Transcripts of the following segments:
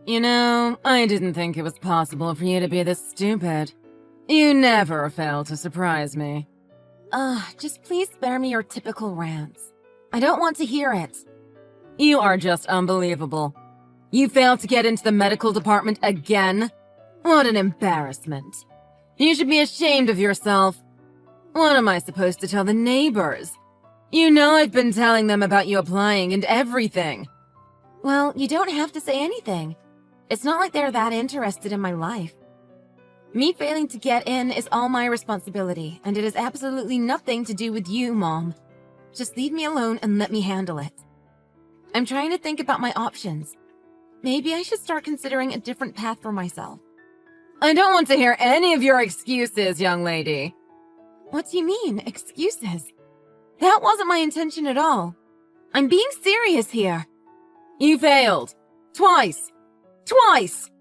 You know, I didn't think it was possible for you to be this stupid. You never fail to surprise me. Just please spare me your typical rants. I don't want to hear it. You are just unbelievable. You failed to get into the medical department again? What an embarrassment. You should be ashamed of yourself. What am I supposed to tell the neighbors? You know I've been telling them about you applying and everything. Well, you don't have to say anything. It's not like they're that interested in my life. Me failing to get in is all my responsibility, and it has absolutely nothing to do with you, Mom. Just leave me alone and let me handle it. I'm trying to think about my options. Maybe I should start considering a different path for myself. I don't want to hear any of your excuses, young lady. What do you mean, excuses? That wasn't my intention at all. I'm being serious here. You failed. Twice. Twice!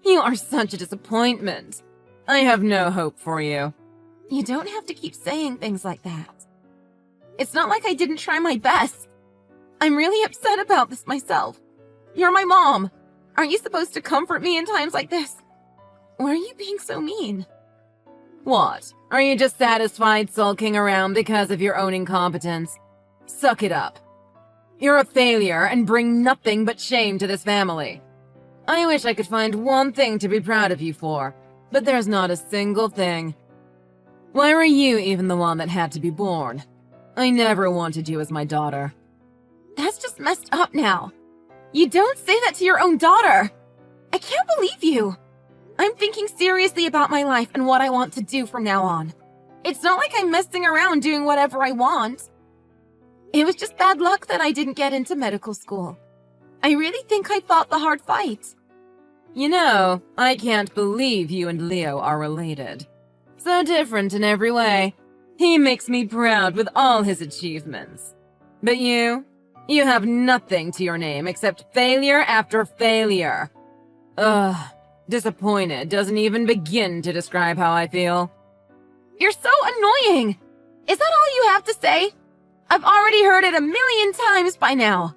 You are such a disappointment. I have no hope for you. You don't have to keep saying things like that. It's not like I didn't try my best. I'm really upset about this myself. You're my mom. Aren't you supposed to comfort me in times like this? Why are you being so mean? What? Are you just satisfied sulking around because of your own incompetence? Suck it up. You're a failure and bring nothing but shame to this family. I wish I could find one thing to be proud of you for, but there's not a single thing. Why were you even the one that had to be born? I never wanted you as my daughter. That's just messed up now. You don't say that to your own daughter. I can't believe you. I'm thinking seriously about my life and what I want to do from now on. It's not like I'm messing around doing whatever I want. It was just bad luck that I didn't get into medical school. I really think I fought the hard fight. You know, I can't believe you and Leo are related. So different in every way. He makes me proud with all his achievements. But you have nothing to your name except failure after failure. Ugh, disappointed doesn't even begin to describe how I feel. You're so annoying! Is that all you have to say? I've already heard it 1,000,000 times by now.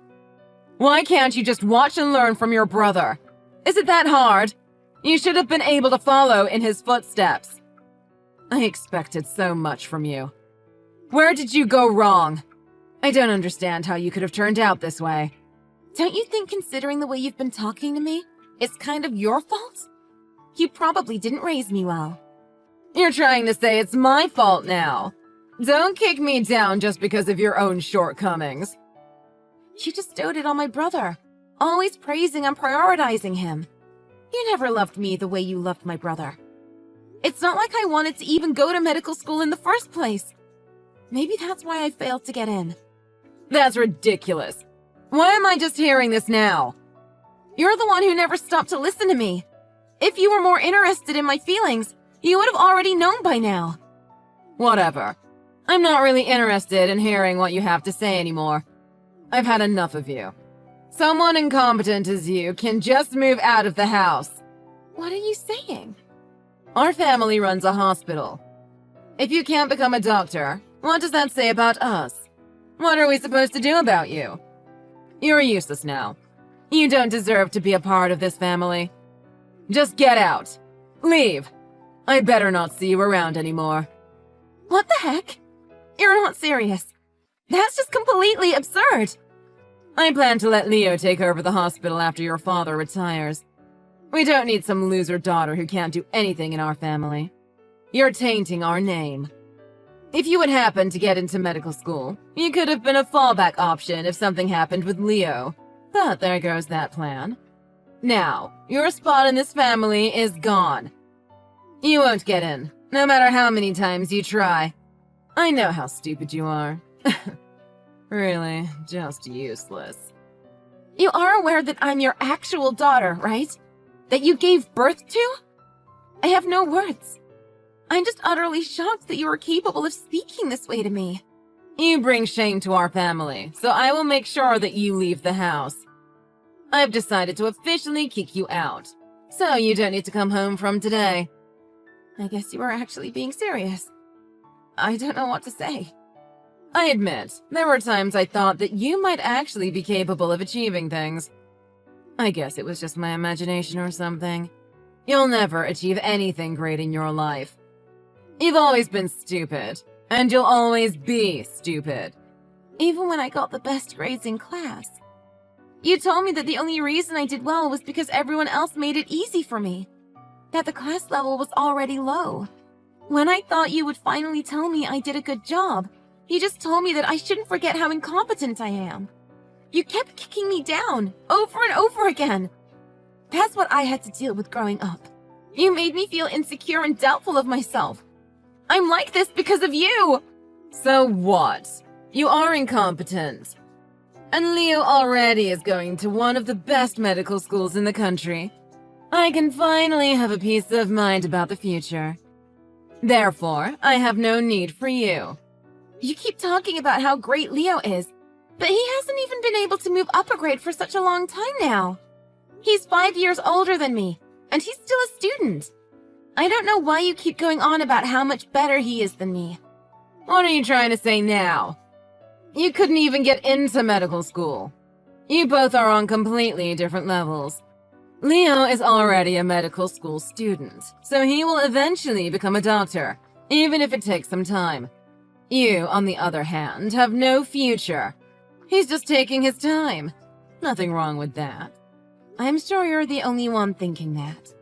Why can't you just watch and learn from your brother? Is it that hard? You should have been able to follow in his footsteps. I expected so much from you. Where did you go wrong? I don't understand how you could have turned out this way. Don't you think, considering the way you've been talking to me, it's kind of your fault? You probably didn't raise me well. You're trying to say it's my fault now. Don't kick me down just because of your own shortcomings. You just doted on my brother, always praising and prioritizing him. You never loved me the way you loved my brother. It's not like I wanted to even go to medical school in the first place. Maybe that's why I failed to get in. That's ridiculous. Why am I just hearing this now? You're the one who never stopped to listen to me. If you were more interested in my feelings, you would have already known by now. Whatever. I'm not really interested in hearing what you have to say anymore. I've had enough of you. Someone incompetent as you can just move out of the house. What are you saying? Our family runs a hospital. If you can't become a doctor, what does that say about us? What are we supposed to do about you? You're useless now. You don't deserve to be a part of this family. Just get out. Leave. I better not see you around anymore. What the heck? You're not serious. That's just completely absurd. I plan to let Leo take over the hospital after your father retires. We don't need some loser daughter who can't do anything in our family. You're tainting our name. If you would happen to get into medical school, you could have been a fallback option if something happened with Leo. But there goes that plan. Now, your spot in this family is gone. You won't get in, no matter how many times you try. I know how stupid you are. Really, just useless. You are aware that I'm your actual daughter, right? That you gave birth to? I have no words. I'm just utterly shocked that you are capable of speaking this way to me. You bring shame to our family, so I will make sure that you leave the house. I've decided to officially kick you out, so you don't need to come home from today. I guess you are actually being serious. I don't know what to say. I admit, there were times I thought that you might actually be capable of achieving things. I guess it was just my imagination or something. You'll never achieve anything great in your life. You've always been stupid, and you'll always be stupid. Even when I got the best grades in class. You told me that the only reason I did well was because everyone else made it easy for me. That the class level was already low. When I thought you would finally tell me I did a good job, you just told me that I shouldn't forget how incompetent I am. You kept kicking me down, over and over again. That's what I had to deal with growing up. You made me feel insecure and doubtful of myself. I'm like this because of you! So what? You are incompetent. And Leo already is going to one of the best medical schools in the country. I can finally have a peace of mind about the future. Therefore, I have no need for you. You keep talking about how great Leo is, but he hasn't even been able to move up a grade for such a long time now. He's 5 years older than me, and he's still a student. I don't know why you keep going on about how much better he is than me. What are you trying to say now? You couldn't even get into medical school. You both are on completely different levels. Leo is already a medical school student, so he will eventually become a doctor, even if it takes some time. You, on the other hand, have no future. He's just taking his time. Nothing wrong with that. I'm sure you're the only one thinking that.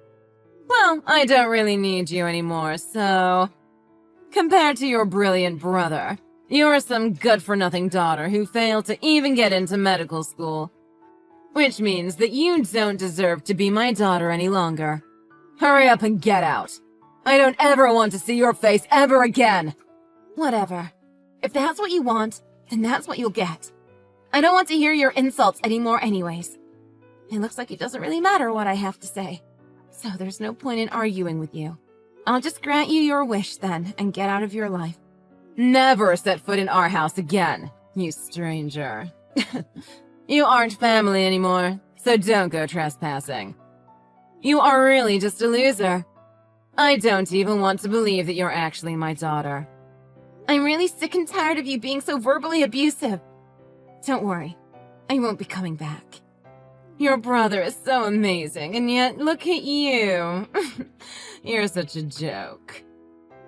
Well, I don't really need you anymore, so... Compared to your brilliant brother, you're some good-for-nothing daughter who failed to even get into medical school. Which means that you don't deserve to be my daughter any longer. Hurry up and get out. I don't ever want to see your face ever again. Whatever. If that's what you want, then that's what you'll get. I don't want to hear your insults anymore anyways. It looks like it doesn't really matter what I have to say. So there's no point in arguing with you. I'll just grant you your wish then and get out of your life. Never set foot in our house again, you stranger. You aren't family anymore, so don't go trespassing. You are really just a loser. I don't even want to believe that you're actually my daughter. I'm really sick and tired of you being so verbally abusive. Don't worry, I won't be coming back. Your brother is so amazing, and yet look at you. You're such a joke.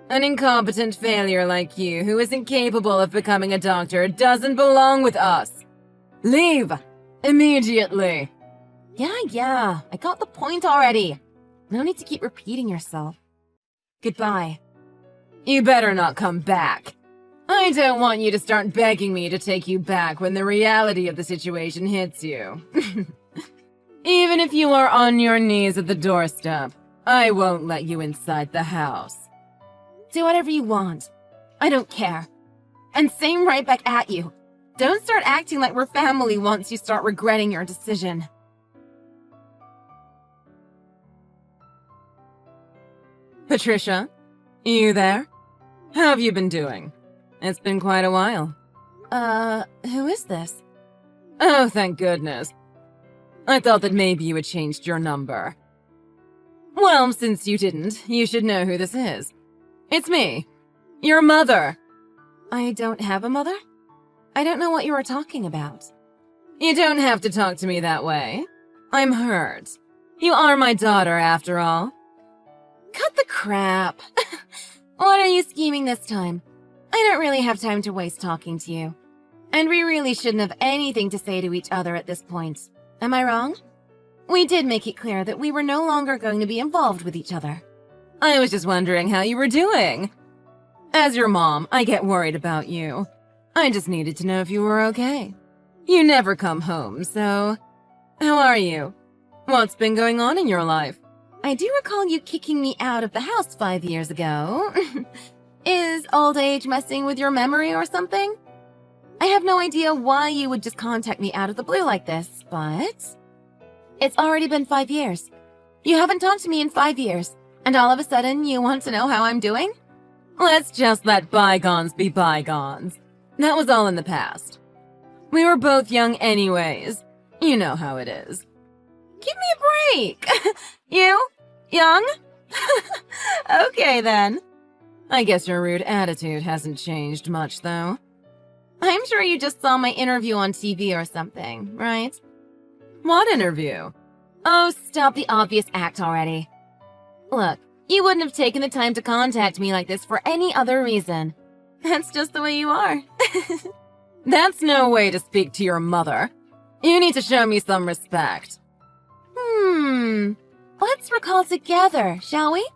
An incompetent failure like you who isn't capable of becoming a doctor doesn't belong with us. Leave! Immediately! Yeah, I got the point already. No need to keep repeating yourself. Goodbye. You better not come back. I don't want you to start begging me to take you back when the reality of the situation hits you. Even if you are on your knees at the doorstep, I won't let you inside the house. Do whatever you want. I don't care. And same right back at you. Don't start acting like we're family once you start regretting your decision. Patricia, you there? How have you been doing? It's been quite a while. Who is this? Oh, thank goodness. I thought that maybe you had changed your number. Well, since you didn't, you should know who this is. It's me, your mother. I don't have a mother? I don't know what you are talking about. You don't have to talk to me that way. I'm hurt. You are my daughter, after all. Cut the crap. What are you scheming this time? I don't really have time to waste talking to you. And we really shouldn't have anything to say to each other at this point. Am I wrong? We did make it clear that we were no longer going to be involved with each other. I was just wondering how you were doing. As your mom, I get worried about you. I just needed to know if you were okay. You never come home, so... How are you? What's been going on in your life? I do recall you kicking me out of the house 5 years ago. Is old age messing with your memory or something? I have no idea why you would just contact me out of the blue like this, but... It's already been 5 years. You haven't talked to me in 5 years, and all of a sudden you want to know how I'm doing? Let's just let bygones be bygones. That was all in the past. We were both young anyways. You know how it is. Give me a break! You? Young? Okay then. I guess your rude attitude hasn't changed much, though. I'm sure you just saw my interview on TV or something, right? What interview? Oh, stop the obvious act already. Look, you wouldn't have taken the time to contact me like this for any other reason. That's just the way you are. That's no way to speak to your mother. You need to show me some respect. Let's recall together, shall we?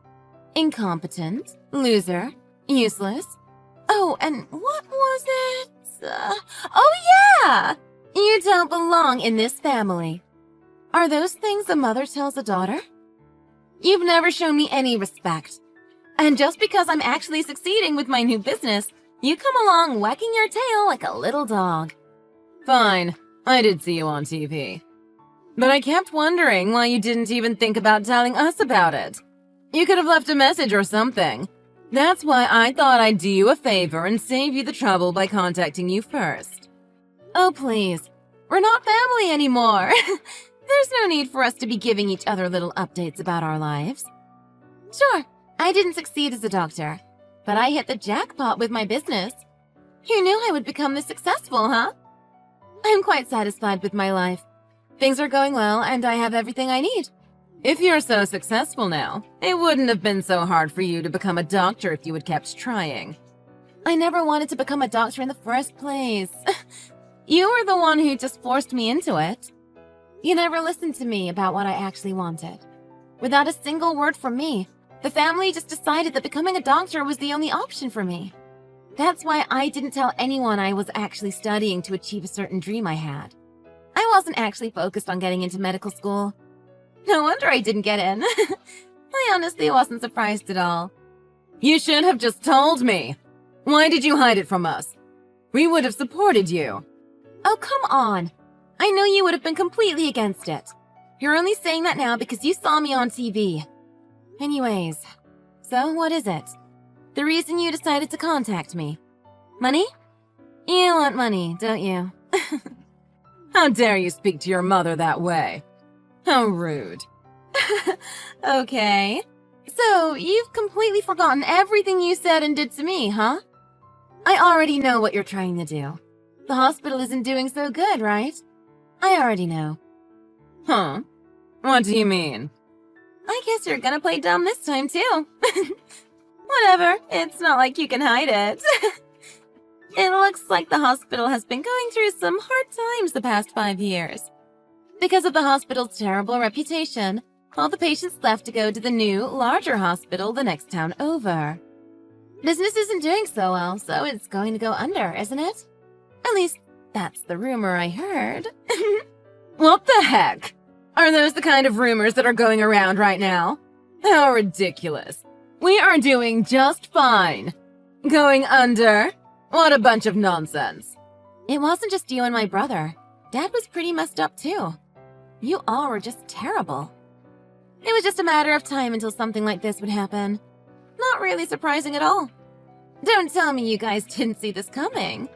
Incompetent, loser, useless. Oh, and what was it? Oh yeah! You don't belong in this family. Are those things a mother tells a daughter? You've never shown me any respect. And just because I'm actually succeeding with my new business, you come along wagging your tail like a little dog. Fine, I did see you on TV. But I kept wondering why you didn't even think about telling us about it. You could have left a message or something. That's why I thought I'd do you a favor and save you the trouble by contacting you first. Oh, please. We're not family anymore. There's no need for us to be giving each other little updates about our lives. Sure, I didn't succeed as a doctor, but I hit the jackpot with my business. Who knew I would become this successful, huh? I'm quite satisfied with my life. Things are going well, and I have everything I need. If you're so successful now, it wouldn't have been so hard for you to become a doctor if you had kept trying. I never wanted to become a doctor in the first place. You were the one who just forced me into it. You never listened to me about what I actually wanted. Without a single word from me, the family just decided that becoming a doctor was the only option for me. That's why I didn't tell anyone I was actually studying to achieve a certain dream I had. I wasn't actually focused on getting into medical school. No wonder I didn't get in. I honestly wasn't surprised at all. You should have just told me. Why did you hide it from us? We would have supported you. Oh, come on. I know you would have been completely against it. You're only saying that now because you saw me on TV. Anyways, so what is it? The reason you decided to contact me? Money? You want money, don't you? How dare you speak to your mother that way? How rude. Okay. So, you've completely forgotten everything you said and did to me, huh? I already know what you're trying to do. The hospital isn't doing so good, right? I already know. Huh? What do you mean? I guess you're gonna play dumb this time, too. Whatever, it's not like you can hide it. It looks like the hospital has been going through some hard times the past 5 years. Because of the hospital's terrible reputation, all the patients left to go to the new, larger hospital the next town over. Business isn't doing so well, so it's going to go under, isn't it? At least, that's the rumor I heard. What the heck? Are those the kind of rumors that are going around right now? How ridiculous. We are doing just fine. Going under? What a bunch of nonsense. It wasn't just you and my brother. Dad was pretty messed up too. You all were just terrible. It was just a matter of time until something like this would happen. Not really surprising at all. Don't tell me you guys didn't see this coming.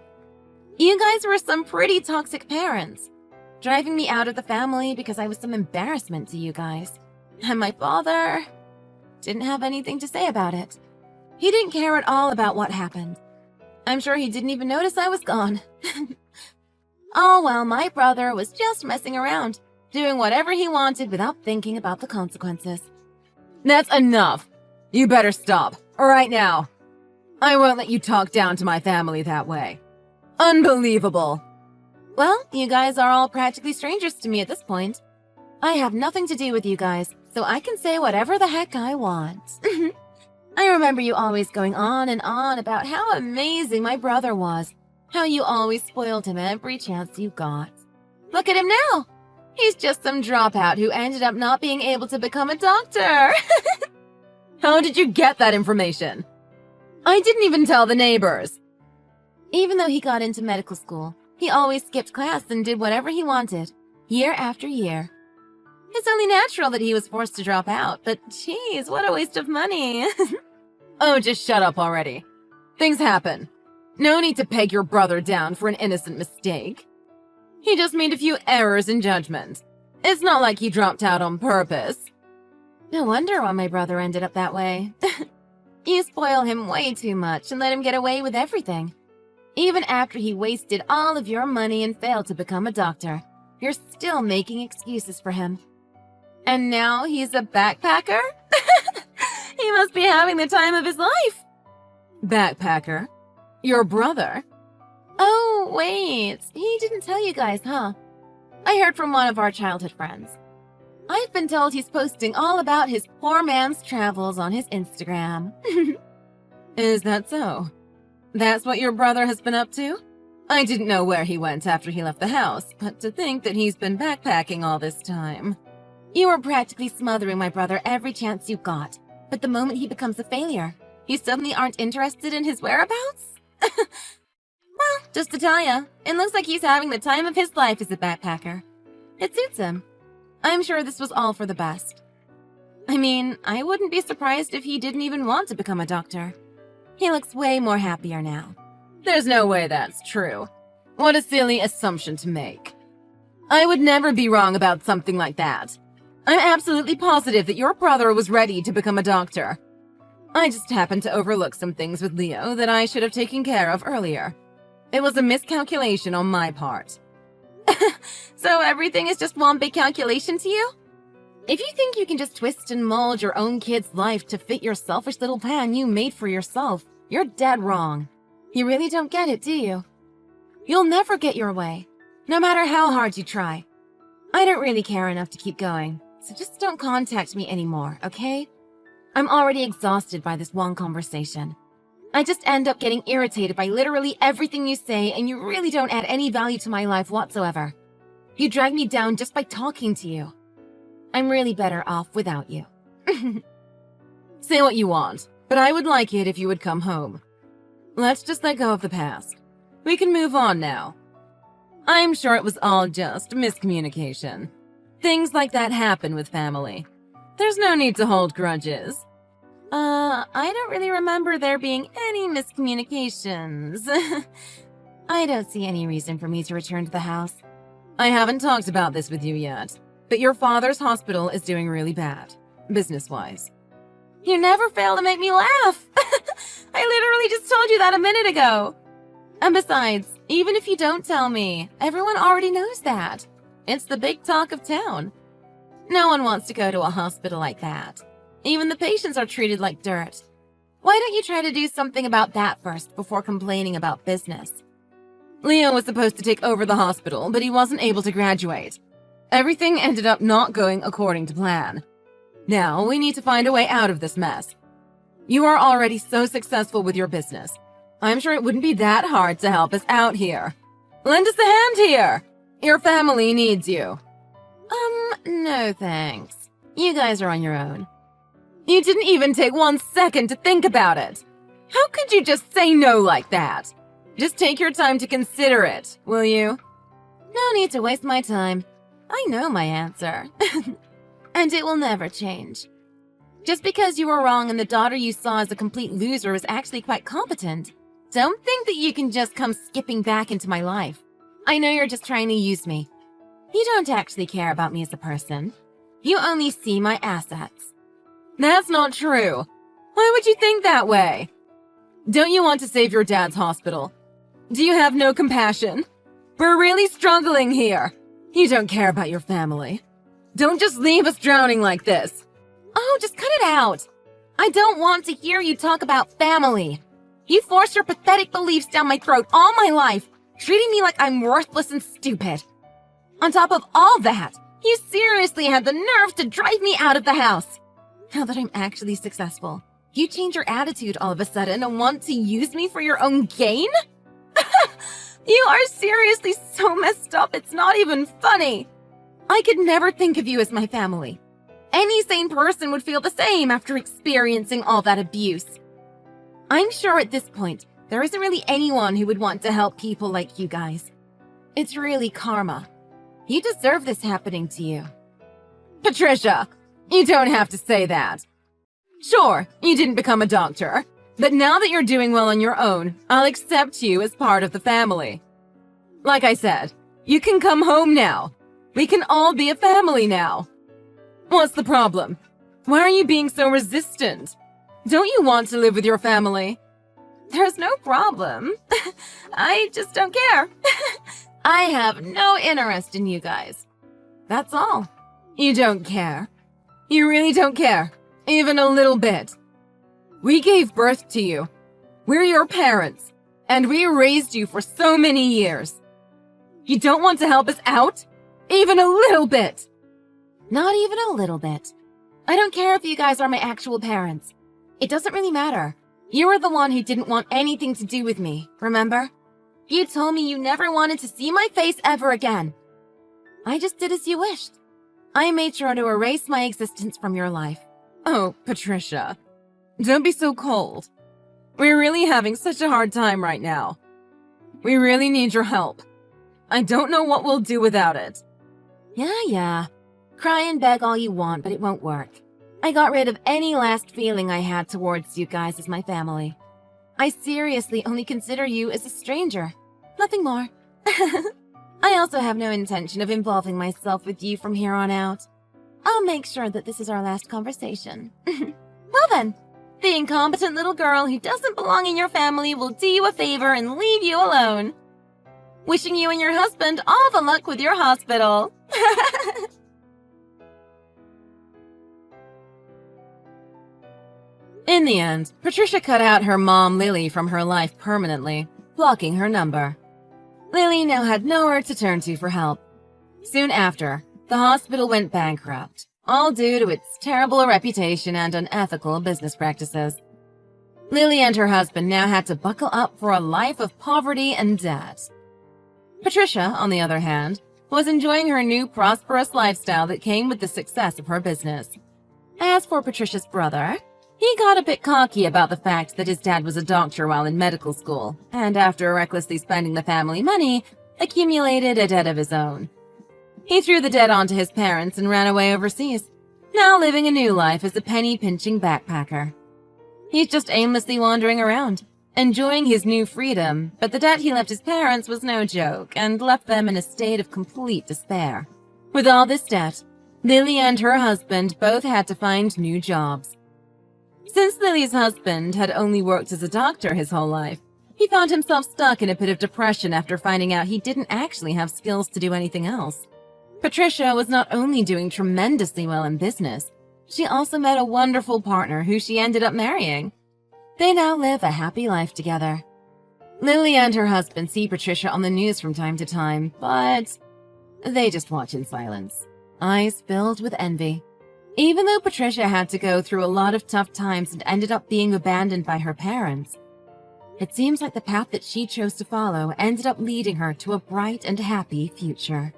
You guys were some pretty toxic parents, driving me out of the family because I was some embarrassment to you guys. And my father didn't have anything to say about it. He didn't care at all about what happened. I'm sure he didn't even notice I was gone. Oh well, my brother was just messing around, doing whatever he wanted without thinking about the consequences. That's enough. You better stop, right now. I won't let you talk down to my family that way. Unbelievable. Well, you guys are all practically strangers to me at this point. I have nothing to do with you guys, so I can say whatever the heck I want. I remember you always going on and on about how amazing my brother was, how you always spoiled him every chance you got. Look at him now! He's just some dropout who ended up not being able to become a doctor. How did you get that information? I didn't even tell the neighbors. Even though he got into medical school, he always skipped class and did whatever he wanted, year after year. It's only natural that he was forced to drop out, but geez, what a waste of money. Oh, just shut up already. Things happen. No need to peg your brother down for an innocent mistake. He just made a few errors in judgment. It's not like he dropped out on purpose. No wonder why my brother ended up that way. You spoil him way too much and let him get away with everything. Even after he wasted all of your money and failed to become a doctor, you're still making excuses for him. And now he's a backpacker? He must be having the time of his life. Backpacker? Your brother? Oh, wait. He didn't tell you guys, huh? I heard from one of our childhood friends. I've been told he's posting all about his poor man's travels on his Instagram. Is that so? That's what your brother has been up to? I didn't know where he went after he left the house, but to think that he's been backpacking all this time. You were practically smothering my brother every chance you got. But the moment he becomes a failure, you suddenly aren't interested in his whereabouts? Well, just to tell ya, it looks like he's having the time of his life as a backpacker. It suits him. I'm sure this was all for the best. I mean, I wouldn't be surprised if he didn't even want to become a doctor. He looks way more happier now. There's no way that's true. What a silly assumption to make. I would never be wrong about something like that. I'm absolutely positive that your brother was ready to become a doctor. I just happened to overlook some things with Leo that I should have taken care of earlier. It was a miscalculation on my part. So everything is just one big calculation to you? If you think you can just twist and mold your own kid's life to fit your selfish little plan you made for yourself, you're dead wrong. You really don't get it, do you? You'll never get your way, no matter how hard you try. I don't really care enough to keep going, so just don't contact me anymore, okay? I'm already exhausted by this one conversation. I just end up getting irritated by literally everything you say, and you really don't add any value to my life whatsoever. You drag me down just by talking to you. I'm really better off without you. Say what you want, but I would like it if you would come home. Let's just let go of the past. We can move on now. I'm sure it was all just miscommunication. Things like that happen with family. There's no need to hold grudges. I don't really remember there being any miscommunications. I don't see any reason for me to return to the house. I haven't talked about this with you yet, but your father's hospital is doing really bad, business-wise. You never fail to make me laugh. I literally just told you that a minute ago. And besides, even if you don't tell me, everyone already knows that. It's the big talk of town. No one wants to go to a hospital like that. Even the patients are treated like dirt. Why don't you try to do something about that first before complaining about business? Leo was supposed to take over the hospital, but he wasn't able to graduate. Everything ended up not going according to plan. Now, we need to find a way out of this mess. You are already so successful with your business. I'm sure it wouldn't be that hard to help us out here. Lend us a hand here! Your family needs you. No thanks. You guys are on your own. You didn't even take 1 second to think about it. How could you just say no like that? Just take your time to consider it, will you? No need to waste my time. I know my answer. And it will never change. Just because you were wrong and the daughter you saw as a complete loser was actually quite competent, don't think that you can just come skipping back into my life. I know you're just trying to use me. You don't actually care about me as a person. You only see my assets. That's not true. Why would you think that way? Don't you want to save your dad's hospital? Do you have no compassion? We're really struggling here. You don't care about your family. Don't just leave us drowning like this. Oh, just cut it out. I don't want to hear you talk about family. You forced your pathetic beliefs down my throat all my life, treating me like I'm worthless and stupid. On top of all that, you seriously had the nerve to drive me out of the house. Now that I'm actually successful, you change your attitude all of a sudden and want to use me for your own gain? You are seriously so messed up, it's not even funny. I could never think of you as my family. Any sane person would feel the same after experiencing all that abuse. I'm sure at this point, there isn't really anyone who would want to help people like you guys. It's really karma. You deserve this happening to you. Patricia, you don't have to say that. Sure, you didn't become a doctor, but now that you're doing well on your own, I'll accept you as part of the family. Like I said, you can come home now. We can all be a family now. What's the problem? Why are you being so resistant? Don't you want to live with your family? There's no problem. I just don't care. I have no interest in you guys. That's all. You don't care? You really don't care, even a little bit. We gave birth to you. We're your parents, and we raised you for so many years. You don't want to help us out? Even a little bit? Not even a little bit. I don't care if you guys are my actual parents. It doesn't really matter. You were the one who didn't want anything to do with me, remember? You told me you never wanted to see my face ever again. I just did as you wished. I made sure to erase my existence from your life. Oh, Patricia, don't be so cold. We're really having such a hard time right now. We really need your help. I don't know what we'll do without it. Yeah. Cry and beg all you want, but it won't work. I got rid of any last feeling I had towards you guys as my family. I seriously only consider you as a stranger. Nothing more. I also have no intention of involving myself with you from here on out. I'll make sure that this is our last conversation. Well then, the incompetent little girl who doesn't belong in your family will do you a favor and leave you alone. Wishing you and your husband all the luck with your hospital. In the end, Patricia cut out her mom, Lily, from her life permanently, blocking her number. Lily now had nowhere to turn to for help. Soon after, the hospital went bankrupt, all due to its terrible reputation and unethical business practices. Lily and her husband now had to buckle up for a life of poverty and debt. Patricia, on the other hand, was enjoying her new prosperous lifestyle that came with the success of her business. As for Patricia's brother, he got a bit cocky about the fact that his dad was a doctor while in medical school, and after recklessly spending the family money, accumulated a debt of his own. He threw the debt onto his parents and ran away overseas, now living a new life as a penny-pinching backpacker. He's just aimlessly wandering around, enjoying his new freedom, but the debt he left his parents was no joke and left them in a state of complete despair. With all this debt, Lily and her husband both had to find new jobs. Since Lily's husband had only worked as a doctor his whole life, he found himself stuck in a pit of depression after finding out he didn't actually have skills to do anything else. Patricia was not only doing tremendously well in business, she also met a wonderful partner who she ended up marrying. They now live a happy life together. Lily and her husband see Patricia on the news from time to time, but they just watch in silence, eyes filled with envy. Even though Patricia had to go through a lot of tough times and ended up being abandoned by her parents, it seems like the path that she chose to follow ended up leading her to a bright and happy future.